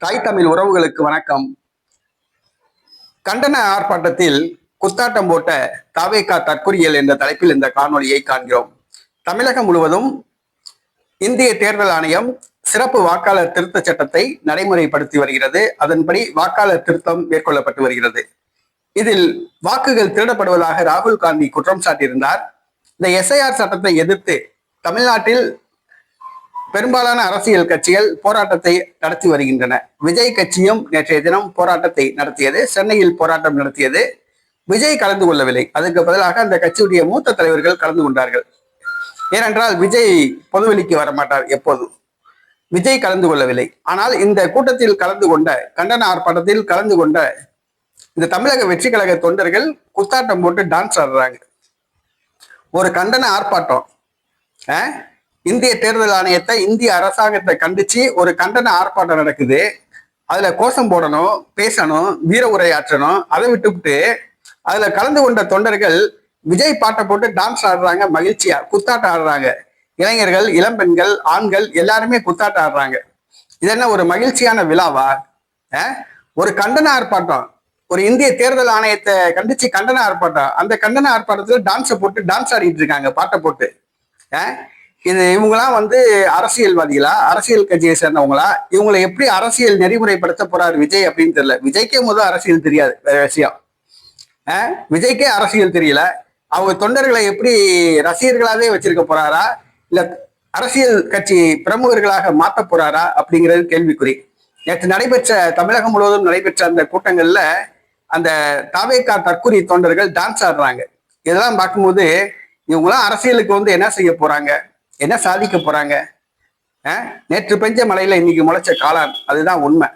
தாய் தமிழ் உறவுகளுக்கு வணக்கம். கண்டன ஆர்ப்பாட்டத்தில் குத்தாட்டம் போட்ட தாவேகா தற்கொலைகள் என்ற தலைப்பில் இந்த காணொலியை காண்கிறோம். தமிழகம் முழுவதும் இந்திய தேர்தல் ஆணையம் சிறப்பு வாக்காளர் திருத்த சட்டத்தை நடைமுறைப்படுத்தி வருகிறது. அதன்படி வாக்காளர் திருத்தம் மேற்கொள்ளப்பட்டு வருகிறது. இதில் வாக்குகள் திருடப்படுவதாக ராகுல் காந்தி குற்றம் சாட்டியிருந்தார். இந்த எஸ்ஐஆர் சட்டத்தை எதிர்த்து தமிழ்நாட்டில் பெரும்பாலான அரசியல் கட்சிகள் போராட்டத்தை நடத்தி வருகின்றன. விஜய் கட்சியும் நேற்றைய தினம் போராட்டத்தை நடத்தியது. சென்னையில் போராட்டம் நடத்தியது. விஜய் கலந்து கொள்ளவில்லை. அதுக்கு பதிலாக அந்த கட்சியுடைய மூத்த தலைவர்கள் கலந்து கொண்டார்கள். ஏனென்றால் விஜய் பொதுவெளிக்கு வரமாட்டார் எப்போதும். விஜய் கலந்து கொள்ளவில்லை. ஆனால் இந்த கூட்டத்தில் கலந்து கொண்ட, கண்டன ஆர்ப்பாட்டத்தில் கலந்து கொண்ட இந்த தமிழக வெற்றி கழக தொண்டர்கள் குத்தாட்டம் போட்டு டான்ஸ் ஆடுறாங்க. ஒரு கண்டன ஆர்ப்பாட்டம், இந்திய தேர்தல் ஆணையத்தை, இந்திய அரசாங்கத்தை கண்டிச்சு ஒரு கண்டன ஆர்ப்பாட்டம் நடக்குது. அதுல கோஷம் போடணும், பேசணும், வீர உரையாற்றணும். அதை விட்டுவிட்டு அதுல கலந்து கொண்ட தொண்டர்கள் விஜய் பாட்டை போட்டு டான்ஸ் ஆடுறாங்க, மகிழ்ச்சியா குத்தாட்டம் ஆடுறாங்க. இளைஞர்கள், இளம்பெண்கள், ஆண்கள் எல்லாருமே குத்தாட்டம் ஆடுறாங்க. இது என்ன ஒரு மகிழ்ச்சியான விழாவா? ஒரு கண்டன ஆர்ப்பாட்டம், ஒரு இந்திய தேர்தல் ஆணையத்தை கண்டிச்சு கண்டன ஆர்ப்பாட்டம். அந்த கண்டன ஆர்ப்பாட்டத்துல டான்ஸை போட்டு டான்ஸ் ஆடிட்டு இருக்காங்க, பாட்டை போட்டு. இது இவங்களாம் அரசியல்வாதிகளா, அரசியல் கட்சியை சேர்ந்தவங்களா? இவங்களை எப்படி அரசியல் நெறிமுறைப்படுத்த போறாரு விஜய் அப்படின்னு தெரியல. விஜய்க்கே முதல் அரசியல் தெரியாது, வேற விஷயம். விஜய்க்கே அரசியல் தெரியல. அவங்க தொண்டர்களை எப்படி ரசிகர்களாவே வச்சிருக்க போறாரா, இல்ல அரசியல் கட்சி பிரமுகர்களாக மாத்த போறாரா அப்படிங்கிறது கேள்விக்குறி. நேற்று நடைபெற்ற, தமிழகம் முழுவதும் நடைபெற்ற அந்த கூட்டங்கள்ல அந்த தாவேகா தற்கொலை தொண்டர்கள் டான்ஸ் ஆடுறாங்க. இதெல்லாம் பார்க்கும்போது இவங்களாம் அரசியலுக்கு என்ன செய்ய போறாங்க, என்ன சாதிக்க போறாங்க? நேற்று பெஞ்ச மலையில இன்னைக்கு முளைச்ச காளான், அதுதான் உண்மை.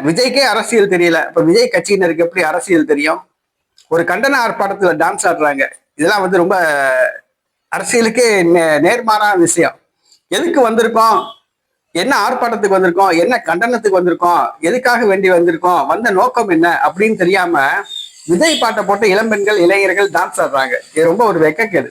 விஜய்க்கே அரசியல் தெரியல, இப்ப விஜய் கட்சியினருக்கு எப்படி அரசியல் தெரியும்? ஒரு கண்டன ஆர்ப்பாட்டத்துல டான்ஸ் ஆடுறாங்க. இதெல்லாம் ரொம்ப அரசியலுக்கே நேர்மாறான விஷயம். எதுக்கு வந்திருக்கோம், என்ன ஆர்ப்பாட்டத்துக்கு வந்திருக்கோம், என்ன கண்டனத்துக்கு வந்திருக்கோம், எதுக்காக வேண்டி வந்திருக்கோம், வந்த நோக்கம் என்ன அப்படின்னு தெரியாம விஜய் பாட்டை போட்டு இளம்பெண்கள், இளைஞர்கள் டான்ஸ் ஆடுறாங்க. இது ரொம்ப ஒரு வெக்கக்கேடு.